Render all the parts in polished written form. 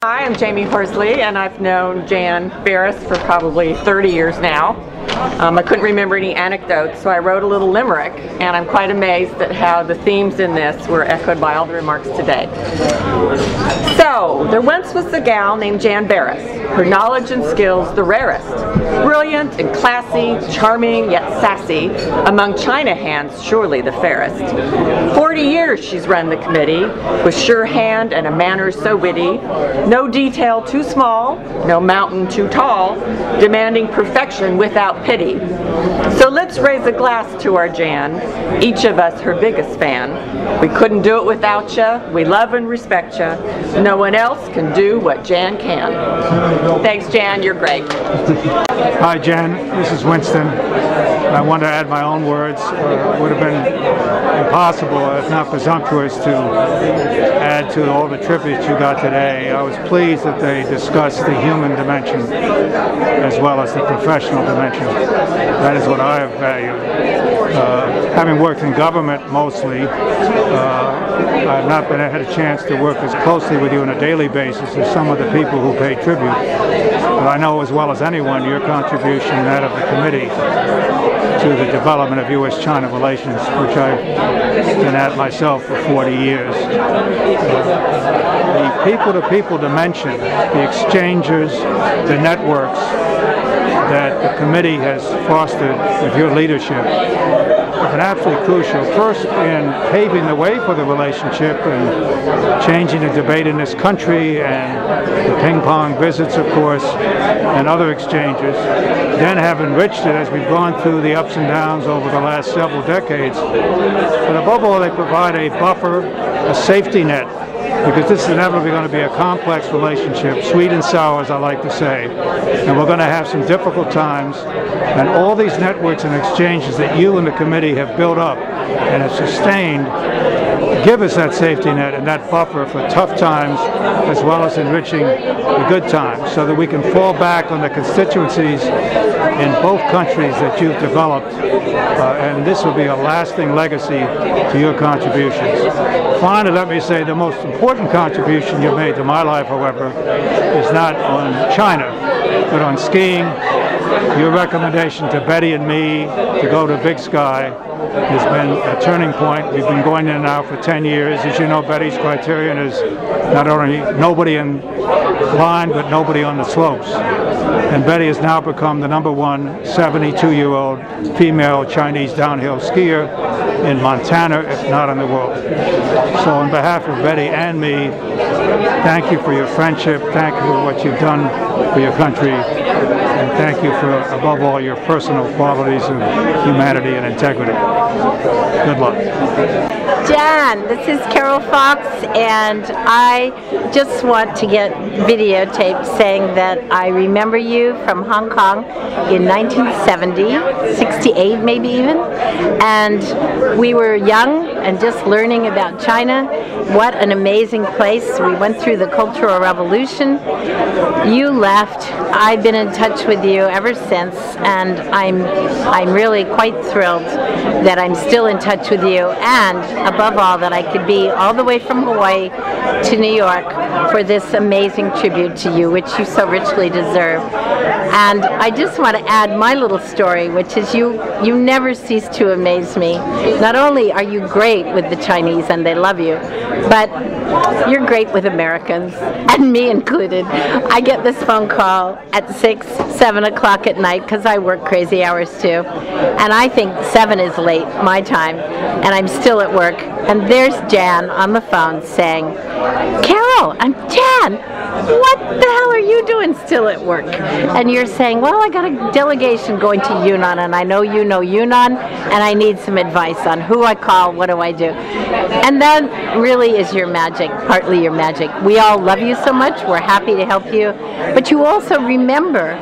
Hi, I'm Jamie Horsley, and I've known Jan Berris for probably 30 years now. I couldn't remember any anecdotes, so I wrote a little limerick, and I'm quite amazed at how the themes in this were echoed by all the remarks today. So, there once was a gal named Jan Berris, her knowledge and skills the rarest, brilliant and classy, charming yet sassy, among China hands surely the fairest. 40 years she's run the committee, with sure hand and a manner so witty, no detail too small, no mountain too tall, demanding perfection without pity. So let's raise a glass to our Jan, each of us her biggest fan. We couldn't do it without ya, we love and respect ya, no one else can do what Jan can. Thanks Jan, you're great. Hi Jan, this is Winston. I want to add my own words. It would have been impossible, if not presumptuous, to add to all the tributes you got today. I was pleased that they discussed the human dimension as well as the professional dimension. That is what I have valued. Having worked in government mostly, I've not had a chance to work as closely with you on a daily basis as some of the people who pay tribute. But I know as well as anyone your contribution, that of the committee, to the development of U.S. China relations, which I've been at myself for 40 years. The people-to-people dimension, the exchanges, the networks that the committee has fostered with your leadership have been absolutely crucial. First, in paving the way for the relationship and changing the debate in this country, and the ping-pong visits, of course, and other exchanges. Then have enriched it as we've gone through the ups and downs over the last several decades. But above all, they provide a buffer, a safety net, because this is inevitably going to be a complex relationship, sweet and sour, as I like to say, and we're going to have some difficult times, and all these networks and exchanges that you and the committee have built up and have sustained give us that safety net and that buffer for tough times, as well as enriching the good times, so that we can fall back on the constituencies in both countries that you've developed, and this will be a lasting legacy to your contributions. Finally, let me say the most important contribution you've made to my life, however, is not on China, but on skiing. Your recommendation to Betty and me to go to Big Sky has been a turning point. We've been going there now for 10 years. As you know, Betty's criterion is not only nobody in line, but nobody on the slopes. And Betty has now become the #1 72-year-old female Chinese downhill skier in Montana, if not in the world. So on behalf of Betty and me, thank you for your friendship, thank you for what you've done for your country, and thank you for, above all, your personal qualities of humanity and integrity. Good luck. Jan, this is Carol Fox, and I just want to get videotaped saying that I remember you from Hong Kong in 1970, 68 maybe even, and we were young and just learning about China. What an amazing place. We went through the Cultural Revolution. You left. I've been in touch with you ever since, and I'm really quite thrilled that I'm still in touch with you, and above all that I could be all the way from Hawaii to New York for this amazing tribute to you, which you so richly deserve. And I just want to add my little story, which is you never cease to amaze me. Not only are you great with the Chinese, and they love you, but you're great with Americans, and me included. I get this phone call at 6, 7 o'clock at night, because I work crazy hours too, and I think 7 is late, my time, and I'm still at work, and there's Jan on the phone saying, "Carol, I'm Jan, what the hell are you doing still at work?" And you're saying, "Well, I got a delegation going to Yunnan, and I know you know Yunnan, and I need some advice on who I call, what do I do?" And that really is your magic, partly your magic. We all love you so much, we're happy to help you, but you also remember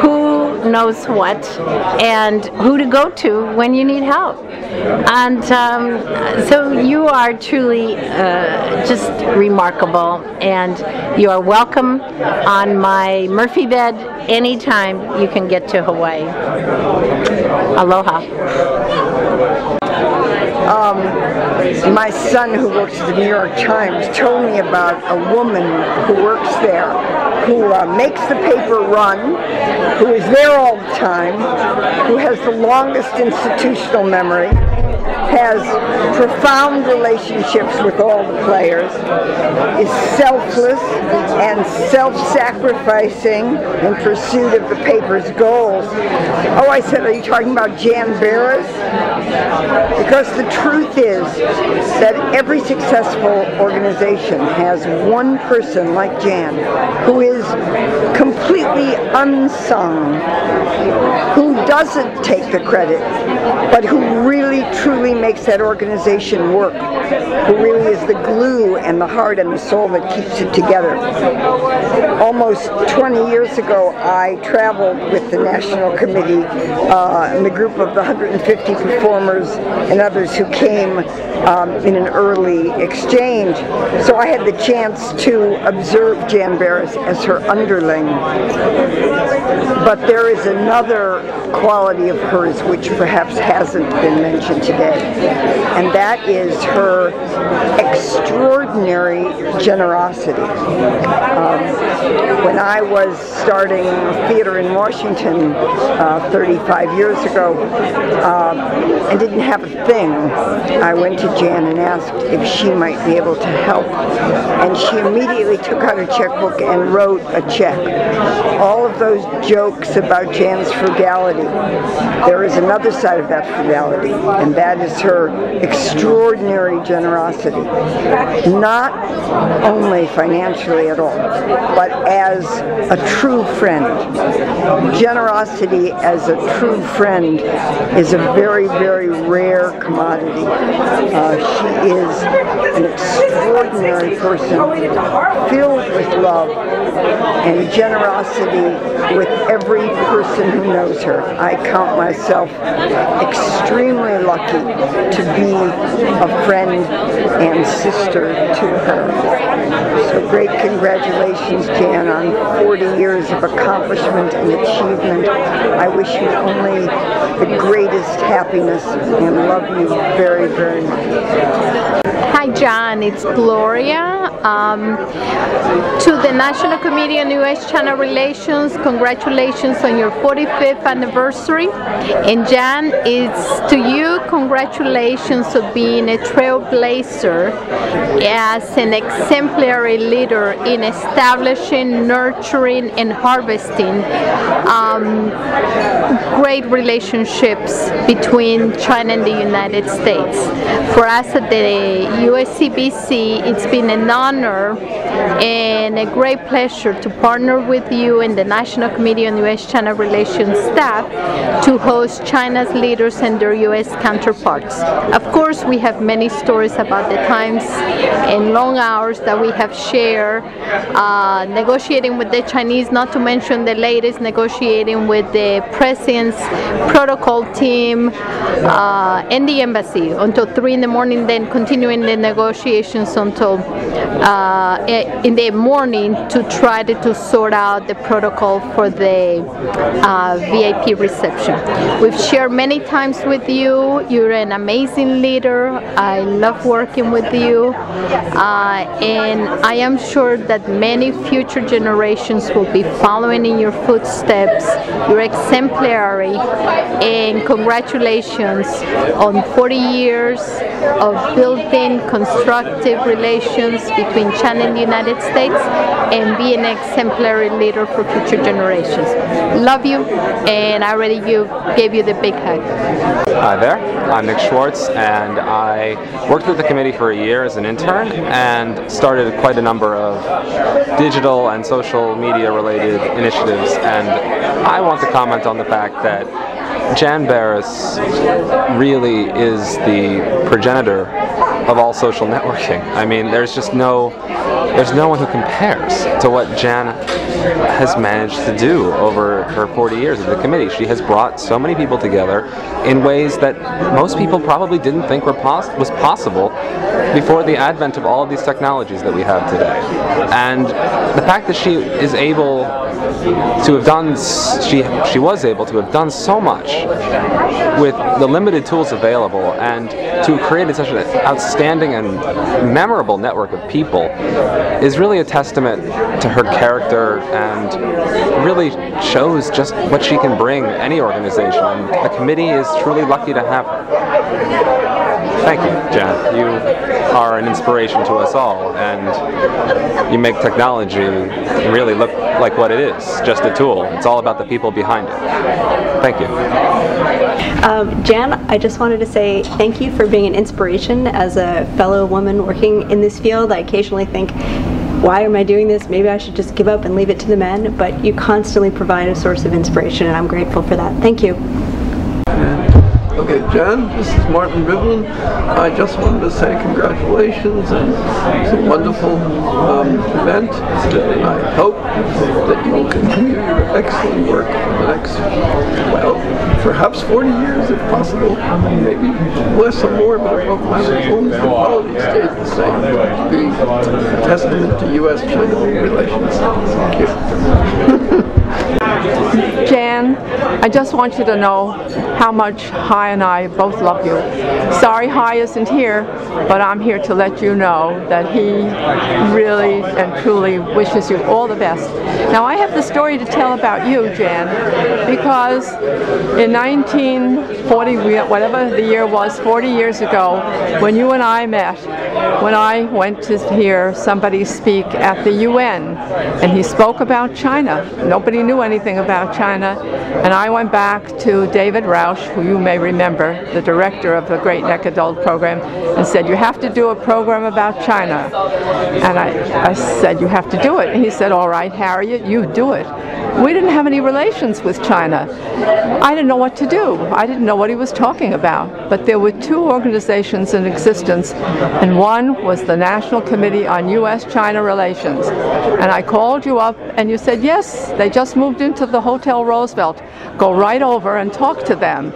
who knows what and who to go to when you need help. And so you are truly just remarkable, and you are welcome on my Murphy bed anytime you can get to Hawaii. Aloha. My son, who works at the New York Times, told me about a woman who works there, who makes the paper run, who is there all the time, who has the longest institutional memory, has profound relationships with all the players, is selfless and self-sacrificing in pursuit of the paper's goals. Oh, I said, are you talking about Jan Berris? Because the truth is that every successful organization has one person like Jan who is completely unsung, who doesn't take the credit, but who really truly makes that organization work, who really is the glue and the heart and the soul that keeps it together. Almost 20 years ago, I traveled with the National Committee in the group of the 150 performers and others who came in an early exchange. So I had the chance to observe Jan Berris as her underling. But there is another quality of hers which perhaps hasn't been mentioned today, and that is her extraordinary generosity. When I was starting theater in Washington 35 years ago and didn't have a thing, I went to Jan and asked if she might be able to help, and she immediately took out a checkbook and wrote a check. All of those jokes about Jan's frugality, there is another side of that frugality, and that is her extraordinary generosity, not only financially at all, but as a true friend. Generosity as a true friend is a very, very rare commodity. She is an extraordinary person, filled with love and generosity with every person who knows her. I count myself extremely lucky to be a friend and sister to her. So great congratulations, Jan, on 40 years of accomplishment and achievement. I wish you only the greatest happiness and love you very, very much. Hi, John. It's Gloria. To the National Committee on U.S. China Relations, congratulations on your 45th anniversary. And Jan, it's to you, congratulations of being a trailblazer as an exemplary leader in establishing, nurturing, and harvesting great relationships between China and the United States. For us at the USCBC, it's been an honor and a great pleasure to partner with you and the National Committee on U.S. China Relations staff to host China's leaders and their U.S. counterparts. Of course, we have many stories about the times and long hours that we have shared negotiating with the Chinese, not to mention the latest negotiating with the President's protocol team and the embassy until 3 in the morning, then continuing the negotiations until in the morning to try to sort out the protocol for the VIP reception. We've shared many times with you. You're an amazing leader. I love working with you, and I am sure that many future generations will be following in your footsteps. You're exemplary, and congratulations on 40 years of building constructive relations between China and the United States and be an exemplary leader for future generations. Love you, and I already gave you the big hug. Hi there, I'm Nick Schwartz, and I worked with the committee for a year as an intern and started quite a number of digital and social media related initiatives, and I want to comment on the fact that Jan Berris really is the progenitor of all social networking. I mean, there's just no there's no one who compares to what Jan has managed to do over her 40 years at the committee. She has brought so many people together in ways that most people probably didn't think was possible before the advent of all of these technologies that we have today. And the fact that she is able to have done, she was able to have done so much with the limited tools available, and to have created such an outstanding and memorable network of people is really a testament to her character, and really shows just what she can bring any organization, and the committee is truly lucky to have her. Thank you, Jan. You are an inspiration to us all, and you make technology really look like what it is, just a tool. It's all about the people behind it. Thank you. Jan, I just wanted to say thank you for being an inspiration as a fellow woman working in this field. I occasionally think, why am I doing this? Maybe I should just give up and leave it to the men, but you constantly provide a source of inspiration, and I'm grateful for that. Thank you. Okay, Jan, this is Martin Rivlin. I just wanted to say congratulations, and it's a wonderful event. I hope that you will continue your excellent work for the next, well, perhaps 40 years if possible, maybe less or more, but it won't matter as long as the quality stays the same. It would be a testament to U.S. China relations. Thank you. Jan, I just want you to know how much Hai and I both love you. Sorry Hai isn't here, but I'm here to let you know that he really and truly wishes you all the best. Now I have the story to tell about you, Jan, because in 1940, whatever the year was, 40 years ago, when you and I met, when I went to hear somebody speak at the UN, and he spoke about China. Nobody knew anything about China, and I went back to David Rausch, who you may remember, the director of the Great Neck Adult Program, and said, you have to do a program about China. And I said, you have to do it. And he said, all right, Harriet, you do it. We didn't have any relations with China. I didn't know what to do. I didn't know what he was talking about. But there were two organizations in existence, and one was the National Committee on U.S. China Relations. And I called you up, and you said, yes, they just moved into the Hotel Roosevelt. Go right over and talk to them.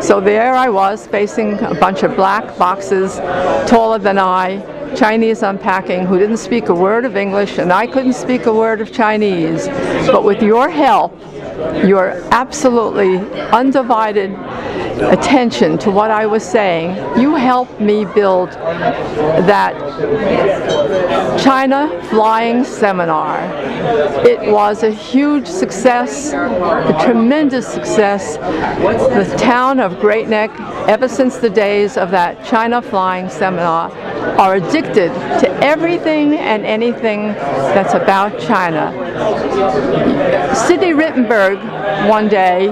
So there I was, facing a bunch of black boxes, taller than I, Chinese unpacking, who didn't speak a word of English, and I couldn't speak a word of Chinese. But with your help, your absolutely undivided attention to what I was saying, you helped me build that China Flying Seminar. It was a huge success, a tremendous success. The town of Great Neck, ever since the days of that China Flying Seminar, are addicted to everything and anything that's about China. Sidney Rittenberg one day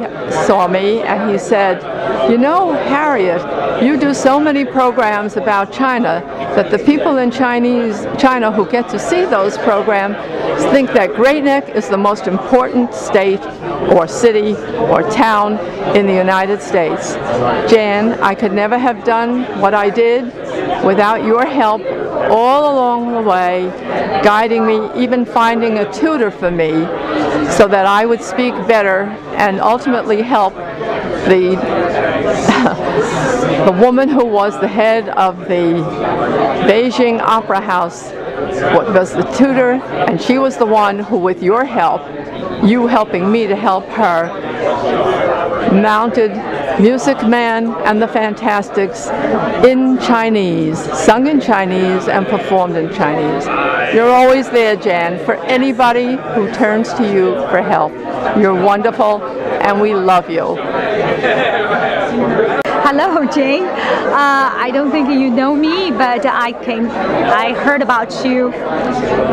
saw me and he said, you know, Harriet, you do so many programs about China that the people in China who get to see those programs think that Great Neck is the most important state or city or town in the United States. Jan, I could never have done what I did without your help all along the way, guiding me, even finding a tutor for me so that I would speak better and ultimately help the the woman who was the head of the Beijing Opera House was the tutor, and she was the one who, with your help, you helping me to help her, mounted Music Man and the Fantastics in Chinese, sung in Chinese and performed in Chinese. You're always there, Jan, for anybody who turns to you for help. You're wonderful, and we love you. Hello, Jane. I don't think you know me, but I heard about you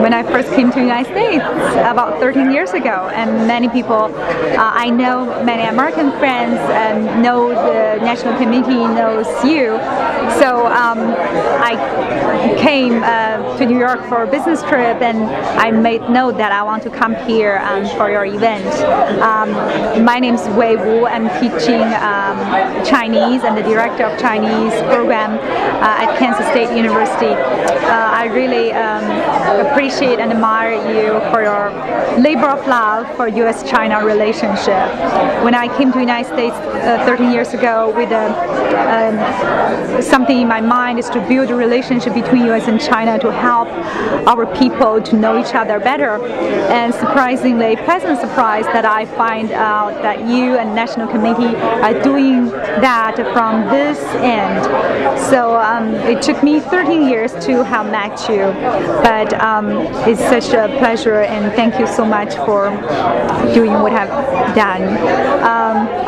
when I first came to the United States about 13 years ago, and many people, I know many American friends know the National Committee knows you. So I came to New York for a business trip, and I made note that I want to come here for your event. My name is Wei Wu. I'm teaching Chinese and the Director of Chinese Program at Kansas State University. I really appreciate and admire you for your labor of love for U.S.-China relationship. When I came to the United States 13 years ago with something in my mind is to build a relationship between U.S. and China to help our people to know each other better. And surprisingly, pleasant surprise that I find out that you and National Committee are doing that from this end. So it took me 13 years to have met you, but it's such a pleasure, and thank you so much for doing what I've done.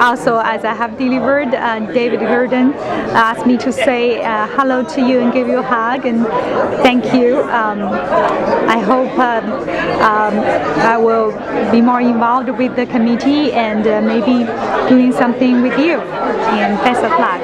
Also, as I have delivered, David Holden asked me to say hello to you and give you a hug and thank you. I hope I will be more involved with the committee and maybe doing something with you. And best of luck.